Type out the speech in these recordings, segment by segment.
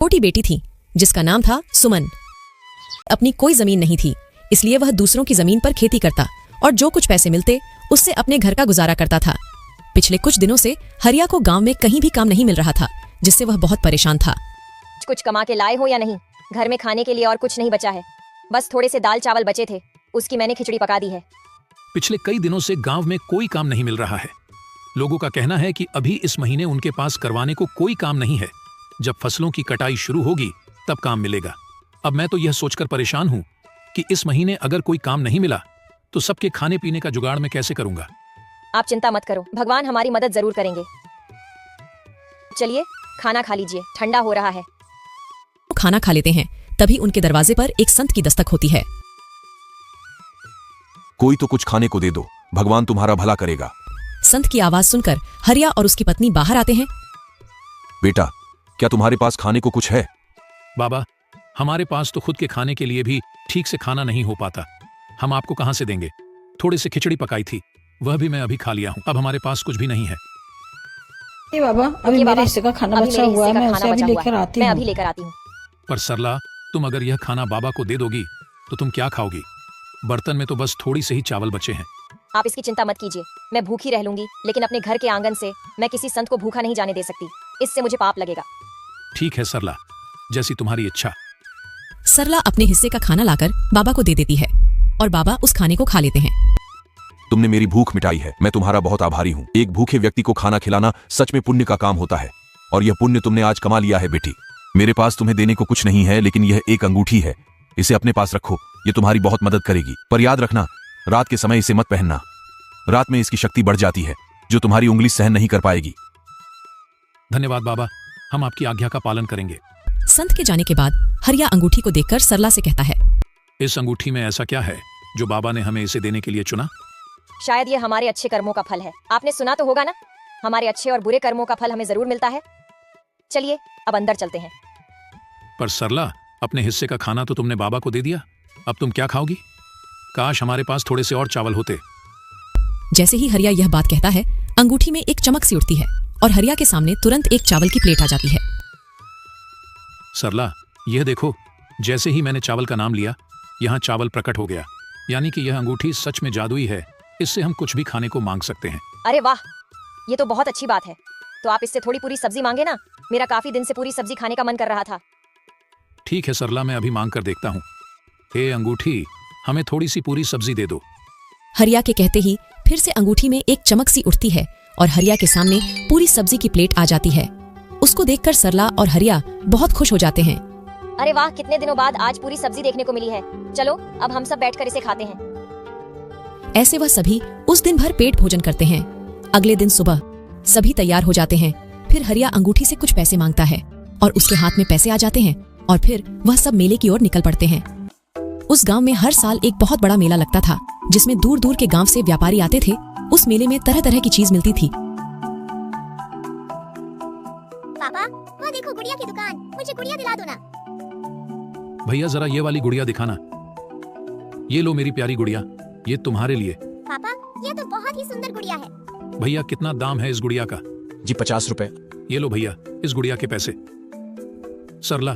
छोटी बेटी थी जिसका नाम था सुमन। अपनी कोई जमीन नहीं थी, इसलिए वह दूसरों की जमीन पर खेती करता और जो कुछ पैसे मिलते उससे अपने घर का गुजारा करता था। पिछले कुछ दिनों से हरिया को गांव में कहीं भी काम नहीं मिल रहा था, जिससे वह बहुत परेशान था। कुछ कमा के लाए हो या नहीं? घर में खाने के लिए और कुछ नहीं बचा है, बस थोड़े से दाल चावल बचे थे, उसकी मैंने खिचड़ी पका दी है। पिछले कई दिनों से गांव में कोई काम नहीं मिल रहा है। लोगों का कहना है कि अभी इस महीने उनके पास करवाने को कोई काम नहीं है। जब फसलों की कटाई शुरू होगी तब काम मिलेगा। अब मैं तो यह सोचकर परेशान हूं कि इस महीने अगर कोई काम नहीं मिला तो सबके खाने पीने का जुगाड़ मैं कैसे करूंगा। आप चिंता मत करो, भगवान हमारी मदद जरूर करेंगे। चलिए खाना खा लीजिए, ठंडा हो रहा है। खाना खा लेते हैं, तभी उनके दरवाजे पर एक संत की दस्तक होती है। कोई तो कुछ खाने को दे दो, भगवान तुम्हारा भला करेगा। संत की आवाज सुनकर हरिया और उसकी पत्नी बाहर आते हैं। बेटा, क्या तुम्हारे पास खाने को कुछ है? बाबा, हमारे पास तो खुद के खाने के लिए भी ठीक से खाना नहीं हो पाता, हम आपको कहां से देंगे। थोड़ी सी खिचड़ी पकाई थी, वह भी मैं अभी खा लिया हूं। अब हमारे पास कुछ भी नहीं है। बाबा, अभी मेरे हिस्से का खाना बचा हुआ है, मैं उसे अभी लेकर आती हूँ। पर सरला, तुम अगर यह खाना बाबा को दे दोगी तो तुम क्या खाओगी? बर्तन में तो बस थोड़ी से ही चावल बचे हैं। आप इसकी चिंता मत कीजिए, मैं भूखी रह लूंगी, लेकिन अपने घर के आंगन से मैं किसी संत को भूखा नहीं जाने दे सकती, इससे मुझे पाप लगेगा। ठीक है सरला, जैसी तुम्हारी इच्छा। सरला अपने हिस्से का खाना लाकर बाबा को दे देती है और बाबा उस खाने को खा लेते हैं। तुमने मेरी भूख मिटाई है, मैं तुम्हारा बहुत आभारी हूँ। एक भूखे व्यक्ति को खाना खिलाना सच में पुण्य का काम होता है, और यह पुण्य तुमने आज कमा लिया है बेटी। मेरे पास तुम्हें देने को कुछ नहीं है, लेकिन यह एक अंगूठी है, इसे अपने पास रखो, ये तुम्हारी बहुत मदद करेगी। पर याद रखना, रात के समय इसे मत पहनना, रात में इसकी शक्ति बढ़ जाती है जो तुम्हारी उंगली सहन नहीं कर पाएगी। धन्यवाद बाबा, हम आपकी आज्ञा का पालन करेंगे। संत के जाने के बाद हरिया अंगूठी को देखकर सरला से कहता है, इस अंगूठी में ऐसा क्या है जो बाबा ने हमें इसे देने के लिए चुना? शायद ये हमारे अच्छे कर्मों का फल है। आपने सुना तो होगा ना, हमारे अच्छे और बुरे कर्मों का फल हमें जरूर मिलता है। चलिए अब अंदर चलते हैं। पर सरला, अपने हिस्से का खाना तो तुमने बाबा को दे दिया, अब तुम क्या खाओगी? काश हमारे पास थोड़े से और चावल होते। जैसे ही हरिया यह बात कहता है, अंगूठी में एक चमक सी उठती है और हरिया के सामने तुरंत एक चावल की प्लेट आ जाती है। सरला, यह देखो, जैसे ही मैंने चावल का नाम लिया, यहाँ चावल प्रकट हो गया। यानी कि यह अंगूठी सच में जादुई है, इससे हम कुछ भी खाने को मांग सकते हैं। अरे वाह, ये तो बहुत अच्छी बात है। तो आप इससे थोड़ी पूरी सब्जी मांगे ना, मेरा काफी दिन से पूरी सब्जी खाने का मन कर रहा था। ठीक है सरला, मैं अभी मांग कर देखता हूँ। हे अंगूठी, हमें थोड़ी सी पूरी सब्जी दे दो। हरिया के कहते ही फिर से अंगूठी में एक चमक सी उठती है और हरिया के सामने पूरी सब्जी की प्लेट आ जाती है। उसको देखकर सरला और हरिया बहुत खुश हो जाते हैं। अरे वाह, कितने दिनों बाद आज पूरी सब्जी देखने को मिली है। चलो अब हम सब बैठकर इसे खाते हैं। ऐसे वह सभी उस दिन भर पेट भोजन करते हैं। अगले दिन सुबह सभी तैयार हो जाते हैं। फिर हरिया अंगूठी से कुछ पैसे मांगता है और उसके हाथ में पैसे आ जाते हैं और फिर वह सब मेले की ओर निकल पड़ते हैं। उस गांव में हर साल एक बहुत बड़ा मेला लगता था, जिसमें दूर दूर के गांव से व्यापारी आते थे। उस मेले में तरह तरह की चीज मिलती थी। पापा, वहाँ देखो गुड़िया की दुकान, मुझे गुड़िया दिला दो ना। भैया जरा ये वाली गुड़िया दिखाना। ये लो मेरी प्यारी गुड़िया, ये तुम्हारे लिए। पापा, ये तो बहुत ही सुंदर गुड़िया है। भैया कितना दाम है इस गुड़िया का? जी 50 रुपए। ये लो भैया इस गुड़िया के पैसे। सरला,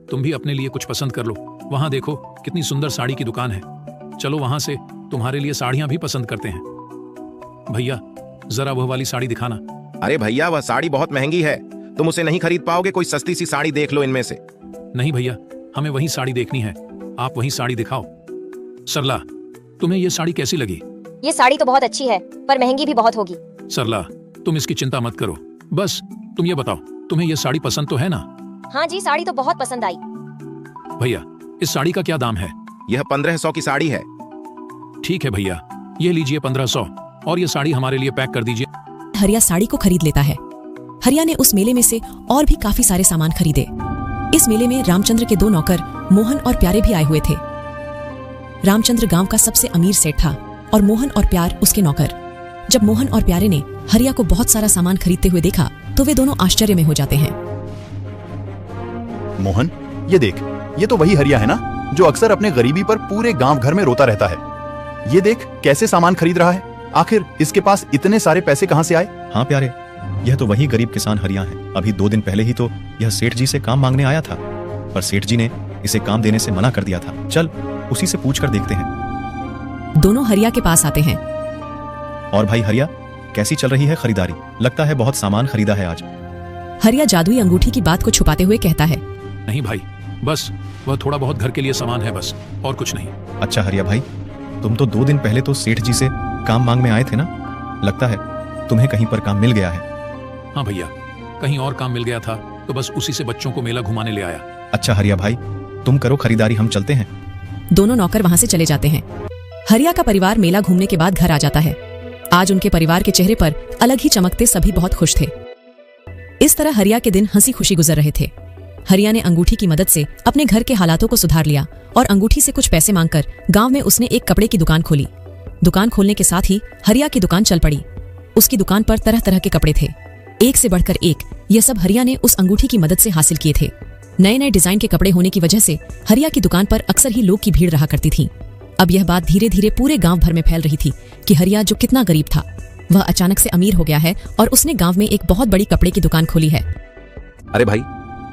तुम भी अपने लिए कुछ पसंद कर लो। वहाँ देखो कितनी सुंदर साड़ी की दुकान है, चलो वहाँ से तुम्हारे लिए साड़ियाँ भी पसंद करते हैं। भैया जरा वह वाली साड़ी दिखाना। अरे भैया, वह साड़ी बहुत महंगी है, तुम उसे नहीं खरीद पाओगे, कोई सस्ती सी साड़ी देख लो इनमें से। नहीं भैया, हमें वही साड़ी देखनी है, आप वही साड़ी दिखाओ। सरला, तुम्हें ये साड़ी कैसी लगी? ये साड़ी तो बहुत अच्छी है, पर महंगी भी बहुत होगी। सरला, तुम इसकी चिंता मत करो, बस तुम ये बताओ तुम्हें ये साड़ी पसंद तो है ना? हाँ जी, साड़ी तो बहुत पसंद आई। भैया इस साड़ी का क्या दाम है? यह 1500 की साड़ी है। ठीक है भैया, ये लीजिए 1500 और ये साड़ी हमारे लिए पैक कर दीजिए। हरिया साड़ी को खरीद लेता है। हरिया ने उस मेले में से और भी काफी सारे सामान खरीदे। इस मेले में रामचंद्र के 2 नौकर मोहन और प्यारे भी आए हुए थे। रामचंद्र गांव का सबसे अमीर सेठ था और मोहन और प्यार उसके नौकर। जब मोहन और प्यारे ने हरिया को बहुत सारा सामान खरीदते हुए देखा तो वे दोनों आश्चर्य में हो जाते हैं। मोहन, ये देख, ये तो वही हरिया है ना जो अक्सर अपने गरीबी पर पूरे गांव घर में रोता रहता है। ये देख कैसे सामान खरीद रहा है, आखिर इसके पास इतने सारे पैसे कहां से आए? हाँ प्यारे, यह तो वही गरीब किसान हरिया है। अभी 2 दिन पहले ही तो यह सेठ जी से काम मांगने आया था, पर सेठ जी ने इसे काम देने से मना कर दिया था। चल उसी से पूछ कर देखते हैं। दोनों हरिया के पास आते हैं। और भाई हरिया, कैसी चल रही है खरीदारी? लगता है बहुत सामान खरीदा है आज। हरिया जादुई अंगूठी की बात को छुपाते हुए कहता है, नहीं भाई, बस वह थोड़ा बहुत घर के लिए सामान है बस, और कुछ नहीं। अच्छा हरिया भाई, तुम तो 2 दिन पहले तो सेठ जी से काम मांग में आए थे ना? लगता है तुम्हें कहीं पर काम मिल गया है। हाँ भैया, कहीं और काम मिल गया था तो बस उसी से बच्चों को मेला घुमाने ले आया। अच्छा हरिया भाई, तुम करो खरीदारी, हम चलते हैं। दोनों नौकर वहां से चले जाते हैं। हरिया का परिवार मेला घूमने के बाद घर आ जाता है। आज उनके परिवार के चेहरे पर अलग ही चमकते सभी बहुत खुश थे। इस तरह हरिया के दिन हंसी खुशी गुजर रहे थे। हरिया ने अंगूठी की मदद से अपने घर के हालातों को सुधार लिया और अंगूठी से कुछ पैसे मांगकर गांव में उसने एक कपड़े की दुकान खोली। दुकान खोलने के साथ ही हरिया की दुकान चल पड़ी। उसकी दुकान पर तरह तरह के कपड़े थे, एक से बढ़कर एक। यह सब हरिया ने उस अंगूठी की मदद से हासिल किए थे। नए नए डिजाइन के कपड़े होने की वजह से हरिया की दुकान पर अक्सर ही लोग की भीड़ रहा करती थी। अब यह बात धीरे धीरे पूरे गांव भर में फैल रही थी कि हरिया जो कितना गरीब था, वह अचानक से अमीर हो गया है और उसने गांव में एक बहुत बड़ी कपड़े की दुकान खोली है। अरे भाई,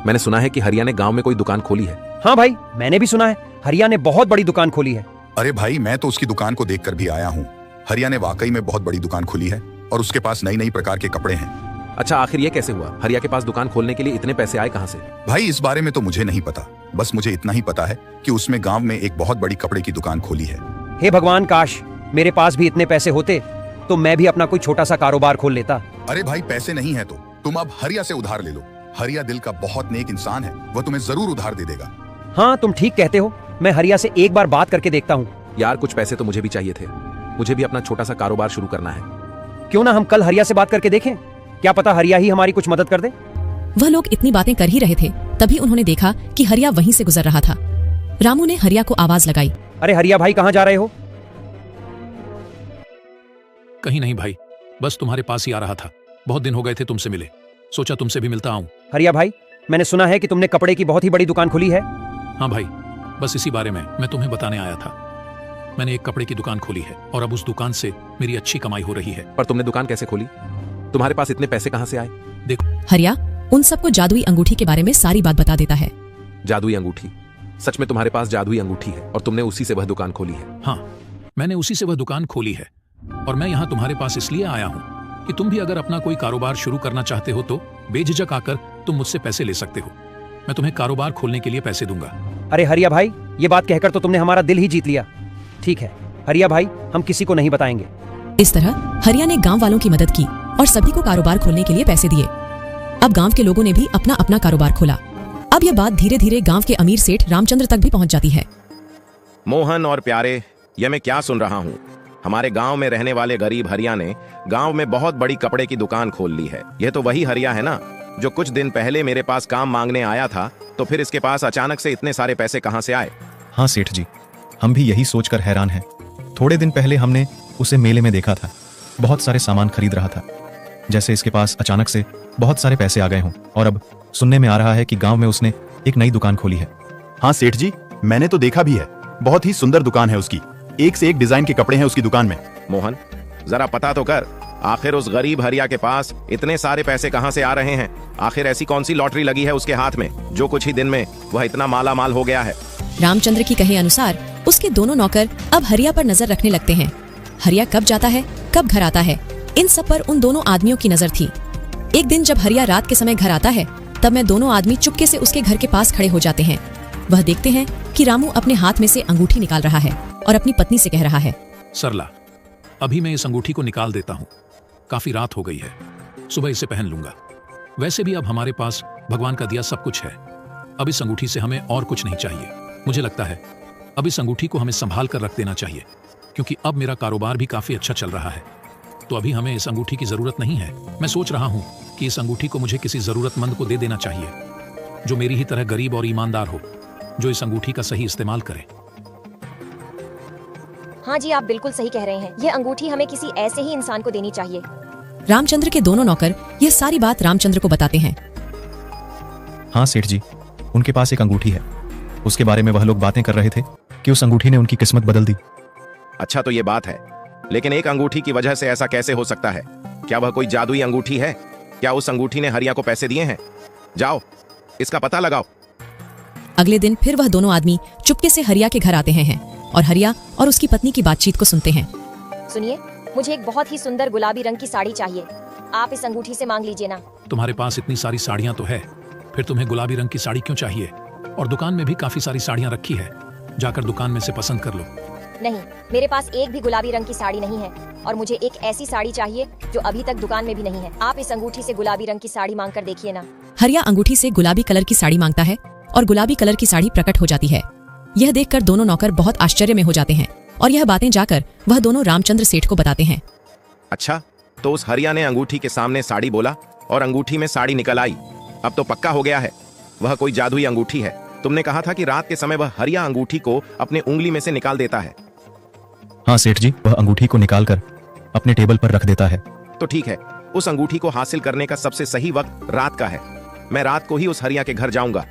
मैंने सुना है कि हरिया ने गांव में कोई दुकान खोली है। हाँ भाई, मैंने भी सुना है हरिया ने बहुत बड़ी दुकान खोली है। अरे भाई, मैं तो उसकी दुकान को देखकर भी आया हूँ। हरिया ने वाकई में बहुत बड़ी दुकान खोली है और उसके पास नई नई प्रकार के कपड़े हैं। अच्छा, आखिर ये कैसे हुआ? हरिया के पास दुकान खोलने के लिए इतने पैसे आए कहाँ से? भाई इस बारे में तो मुझे नहीं पता, बस मुझे इतना ही पता है कि उसमें गांव में एक बहुत बड़ी कपड़े की दुकान खोली है। हे भगवान, काश मेरे पास भी इतने पैसे होते तो मैं भी अपना कोई छोटा सा कारोबार खोल लेता। अरे भाई, पैसे नहीं है तो तुम अब हरिया से उधार ले लो। हरिया दिल का बहुत नेक इंसान है, वह तुम्हें जरूर उधार दे देगा। हाँ, तुम ठीक कहते हो, मैं हरिया से एक बार बात करके देखता हूँ। यार, कुछ पैसे तो मुझे भी चाहिए थे। मुझे भी अपना छोटा सा कारोबार शुरू करना है। क्यों ना हम कल हरिया से बात करके देखें? क्या पता हरिया ही हमारी कुछ मदद कर दे। वह लोग इतनी बातें कर ही रहे थे, तभी उन्होंने देखा कि हरिया वहीं से गुजर रहा था। रामू ने हरिया को आवाज लगाई, अरे हरिया भाई, कहाँ जा रहे हो? कहीं नहीं भाई, बस तुम्हारे पास ही आ रहा था। बहुत दिन हो गए थे तुमसे मिले, सोचा तुमसे भी मिलता आऊं। हरिया भाई, मैंने सुना है कि तुमने कपड़े की बहुत ही बड़ी दुकान खोली है। हाँ भाई, बस इसी बारे में मैं तुम्हें बताने आया था। मैंने एक कपड़े की दुकान खोली है और अब उस दुकान से मेरी अच्छी कमाई हो रही है। पर तुमने दुकान कैसे खोली? तुम्हारे पास इतने पैसे कहाँ से आए? देखो, हरिया उन सबको जादुई अंगूठी के बारे में सारी बात बता देता है। जादुई अंगूठी? सच में तुम्हारे पास जादुई अंगूठी है और तुमने उसी से वह दुकान खोली है? हाँ, मैंने उसी से वह दुकान खोली है और मैं यहाँ तुम्हारे पास इसलिए आया हूँ कि तुम भी अगर अपना कोई कारोबार शुरू करना चाहते हो तो बेझिझक आकर तुम मुझसे पैसे ले सकते हो। मैं तुम्हें कारोबार खोलने के लिए पैसे दूंगा। अरे हरिया भाई, ये बात कहकर तो तुमने हमारा दिल ही जीत लिया। ठीक है हरिया भाई, हम किसी को नहीं बताएंगे। इस तरह हरिया ने गांव वालों की मदद की और सभी को कारोबार खोलने के लिए पैसे दिए। अब गांव के लोगों ने भी अपना अपना कारोबार खोला। अब यह बात धीरे धीरे गांव के अमीर सेठ रामचंद्र तक भी पहुंच जाती है। मोहन और प्यारे, यह मैं क्या सुन रहा हूँ? हमारे गांव में रहने वाले गरीब हरिया ने गांव में बहुत बड़ी कपड़े की दुकान खोल ली है। यह तो वही हरिया है ना जो कुछ दिन पहले मेरे पास काम मांगने आया था। तो फिर इसके पास अचानक से इतने सारे पैसे कहां से आए? हाँ सेठ जी, हम भी यही सोचकर हैरान हैं। थोड़े दिन पहले हमने उसे मेले में देखा था, बहुत सारे सामान खरीद रहा था, जैसे इसके पास अचानक से बहुत सारे पैसे आ गए हों। और अब सुनने में आ रहा है कि गांव में उसने एक नई दुकान खोली है। हाँ सेठ जी, मैंने तो देखा भी है, बहुत ही सुंदर दुकान है उसकी। एक से एक डिजाइन के कपड़े हैं उसकी दुकान में। मोहन, जरा पता तो कर, आखिर उस गरीब हरिया के पास इतने सारे पैसे कहां से आ रहे हैं? आखिर ऐसी कौन सी लॉटरी लगी है उसके हाथ में जो कुछ ही दिन में वह इतना माला माल हो गया है? रामचंद्र की कहे अनुसार उसके दोनों नौकर अब हरिया पर नजर रखने लगते हैं। हरिया कब जाता है, कब घर आता है, इन सब पर उन दोनों आदमियों की नजर थी। एक दिन जब हरिया रात के समय घर आता है, तब में दोनों आदमी चुपके से उसके घर के पास खड़े हो जाते हैं। वह देखते हैं कि रामू अपने हाथ में से अंगूठी निकाल रहा है और अपनी पत्नी से कह रहा है, सरला, अभी मैं इस अंगूठी को निकाल देता हूँ। काफी रात हो गई है, सुबह इसे पहन लूंगा। वैसे भी अब हमारे पास भगवान का दिया सब कुछ है। अब इस अंगूठी से हमें और कुछ नहीं चाहिए। मुझे लगता है अब इस अंगूठी को हमें संभाल कर रख देना चाहिए, क्योंकि अब मेरा कारोबार भी काफी अच्छा चल रहा है। तो अभी हमें इस अंगूठी की जरूरत नहीं है। मैं सोच रहा हूँ कि इस अंगूठी को मुझे किसी जरूरतमंद को दे देना चाहिए, जो मेरी ही तरह गरीब और ईमानदार हो, जो इस अंगूठी का सही इस्तेमाल करे। हाँ जी, आप बिल्कुल सही कह रहे हैं। यह अंगूठी हमें किसी ऐसे ही इंसान को देनी चाहिए। रामचंद्र के दोनों नौकर यह सारी बात रामचंद्र को बताते हैं। हाँ सेठ जी, उनके पास एक अंगूठी है, उसके बारे में वह लोग बातें कर रहे थे कि उस अंगूठी ने उनकी किस्मत बदल दी। अच्छा, तो ये बात है, लेकिन एक अंगूठी की वजह से ऐसा कैसे हो सकता है? क्या वह कोई जादुई अंगूठी है? क्या उस अंगूठी ने हरिया को पैसे दिए हैं? जाओ इसका पता लगाओ। अगले दिन फिर वह दोनों आदमी चुपके से हरिया के घर आते हैं और हरिया और उसकी पत्नी की बातचीत को सुनते हैं। सुनिए, मुझे एक बहुत ही सुंदर गुलाबी रंग की साड़ी चाहिए। आप इस अंगूठी से मांग लीजिए ना। तुम्हारे पास इतनी सारी साड़ियाँ तो है, फिर तुम्हें गुलाबी रंग की साड़ी क्यों चाहिए? और दुकान में भी काफी सारी साड़ियाँ रखी है, जाकर दुकान में से पसंद कर लो। नहीं, मेरे पास एक भी गुलाबी रंग की साड़ी नहीं है और मुझे एक ऐसी साड़ी चाहिए जो अभी तक दुकान में भी नहीं है। आप इस अंगूठी से गुलाबी रंग की साड़ी मांग कर देखिए ना। हरिया अंगूठी से गुलाबी कलर की साड़ी मांगता है और गुलाबी कलर की साड़ी प्रकट हो जाती है। यह देखकर दोनों नौकर बहुत आश्चर्य में हो जाते हैं और यह बातें जाकर वह दोनों रामचंद्र सेठ को बताते हैं। अच्छा, तो उस हरिया ने अंगूठी के सामने साड़ी बोला और अंगूठी में साड़ी निकल आई। अब तो पक्का हो गया है, वह कोई जादुई अंगूठी है। तुमने कहा था कि रात के समय वह हरिया अंगूठी को अपने उंगली में से निकाल देता है। हाँ सेठ जी, वह अंगूठी को निकालकर अपने टेबल पर रख देता है। तो ठीक है, उस अंगूठी को हासिल करने का सबसे सही वक्त रात का है। मैं रात को ही उस हरिया के घर जाऊंगा।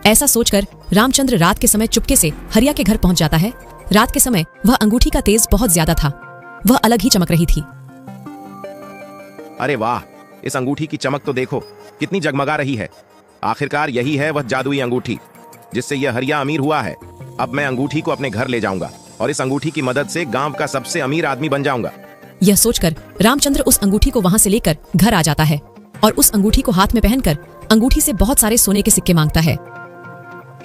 ऐसा सोचकर रामचंद्र रात के समय चुपके से हरिया के घर पहुंच जाता है। रात के समय वह अंगूठी का तेज बहुत ज्यादा था, वह अलग ही चमक रही थी। अरे वाह, इस अंगूठी की चमक तो देखो, कितनी जगमगा रही है। आखिरकार यही है वह जादुई अंगूठी जिससे यह हरिया अमीर हुआ है। अब मैं अंगूठी को अपने घर ले जाऊंगा और इस अंगूठी की मदद से गांव का सबसे अमीर आदमी बन जाऊंगा। यह सोचकर रामचंद्र उस अंगूठी को वहां से लेकर घर आ जाता है और उस अंगूठी को हाथ में पहनकर अंगूठी से बहुत सारे सोने के सिक्के मांगता है।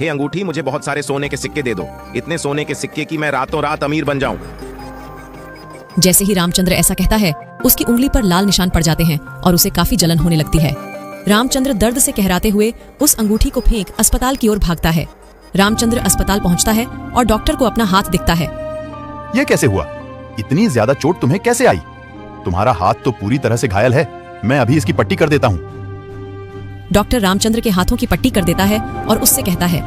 हे अंगूठी, मुझे बहुत सारे सोने के सिक्के दे दो, इतने सोने के सिक्के कि मैं रातों रात अमीर बन जाऊं। जैसे ही रामचंद्र ऐसा कहता है, उसकी उंगली पर लाल निशान पड़ जाते हैं और उसे काफी जलन होने लगती है। रामचंद्र दर्द से कहराते हुए उस अंगूठी को फेंक अस्पताल की ओर भागता है। रामचंद्र अस्पताल पहुंचता है और डॉक्टर को अपना हाथ दिखता है। यह कैसे हुआ? इतनी ज्यादा चोट तुम्हें कैसे आई? तुम्हारा हाथ तो पूरी तरह से घायल है। मैं अभी इसकी पट्टी कर देता हूँ। डॉक्टर रामचंद्र के हाथों की पट्टी कर देता है और उससे कहता है,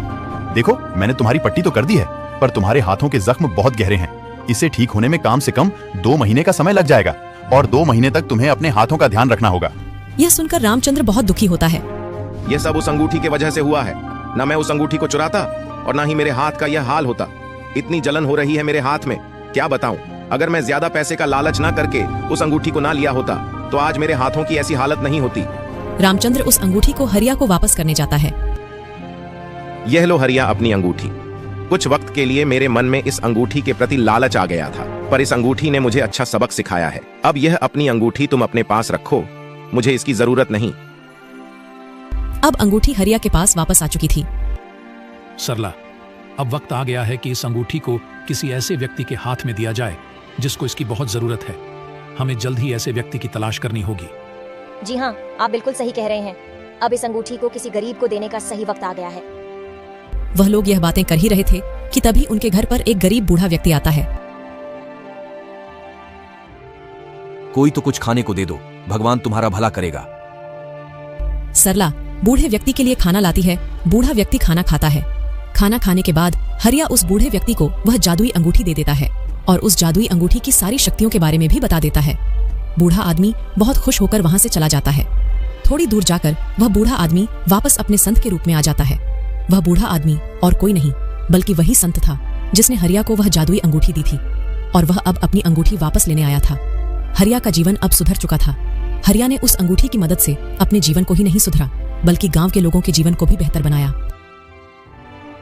देखो, मैंने तुम्हारी पट्टी तो कर दी है, पर तुम्हारे हाथों के जख्म बहुत गहरे हैं। इसे ठीक होने में कम से कम 2 महीने का समय लग जाएगा और 2 महीने तक तुम्हें अपने हाथों का ध्यान रखना होगा। यह सुनकर रामचंद्र बहुत दुखी होता है। यह सब उस अंगूठी की वजह से हुआ है। न मैं उस अंगूठी को चुराता और न ही मेरे हाथ का यह हाल होता। इतनी जलन हो रही है मेरे हाथ में, क्या बताऊं। अगर मैं ज्यादा पैसे का लालच ना करके उस अंगूठी को ना लिया होता तो आज मेरे हाथों की ऐसी हालत नहीं होती। रामचंद्र उस अंगूठी को हरिया को वापस करने जाता है। यह लो हरिया अपनी अंगूठी। कुछ वक्त के लिए मेरे मन में इस अंगूठी के प्रति लालच आ गया था, पर इस अंगूठी ने मुझे अच्छा सबक सिखाया है। अब यह अपनी अंगूठी तुम अपने पास रखो, मुझे इसकी जरूरत नहीं। अब अंगूठी हरिया के पास वापस आ चुकी थी। सरला, अब वक्त आ गया है कि इस अंगूठी को किसी ऐसे व्यक्ति के हाथ में दिया जाए जिसको इसकी बहुत जरूरत है। हमें जल्द ही ऐसे व्यक्ति की तलाश करनी होगी। जी हाँ, आप बिल्कुल सही कह रहे हैं। अब इस अंगूठी को किसी गरीब को देने का सही वक्त आ गया है। वह लोग यह बातें कर ही रहे थे कि तभी उनके घर पर एक गरीब बूढ़ा व्यक्ति आता है। कोई तो कुछ खाने को दे दो, भगवान तुम्हारा भला करेगा। सरला बूढ़े व्यक्ति के लिए खाना लाती है। बूढ़ा व्यक्ति खाना खाता है। खाना खाने के बाद हरिया उस बूढ़े व्यक्ति को वह जादुई अंगूठी दे देता है और उस जादुई अंगूठी की सारी शक्तियों के बारे में भी बता देता है। बूढ़ा आदमी बहुत खुश होकर वहां से चला जाता है। थोड़ी दूर जाकर वह बूढ़ा आदमी वापस अपने संत के रूप में आ जाता है। वह बूढ़ा आदमी और कोई नहीं बल्कि वही संत था जिसने हरिया को वह जादुई अंगूठी दी थी और वह अब अपनी अंगूठी वापस लेने आया था। हरिया का जीवन अब सुधर चुका था। हरिया ने उस अंगूठी की मदद से अपने जीवन को ही नहीं सुधरा बल्कि गांव के लोगों के जीवन को भी बेहतर बनाया।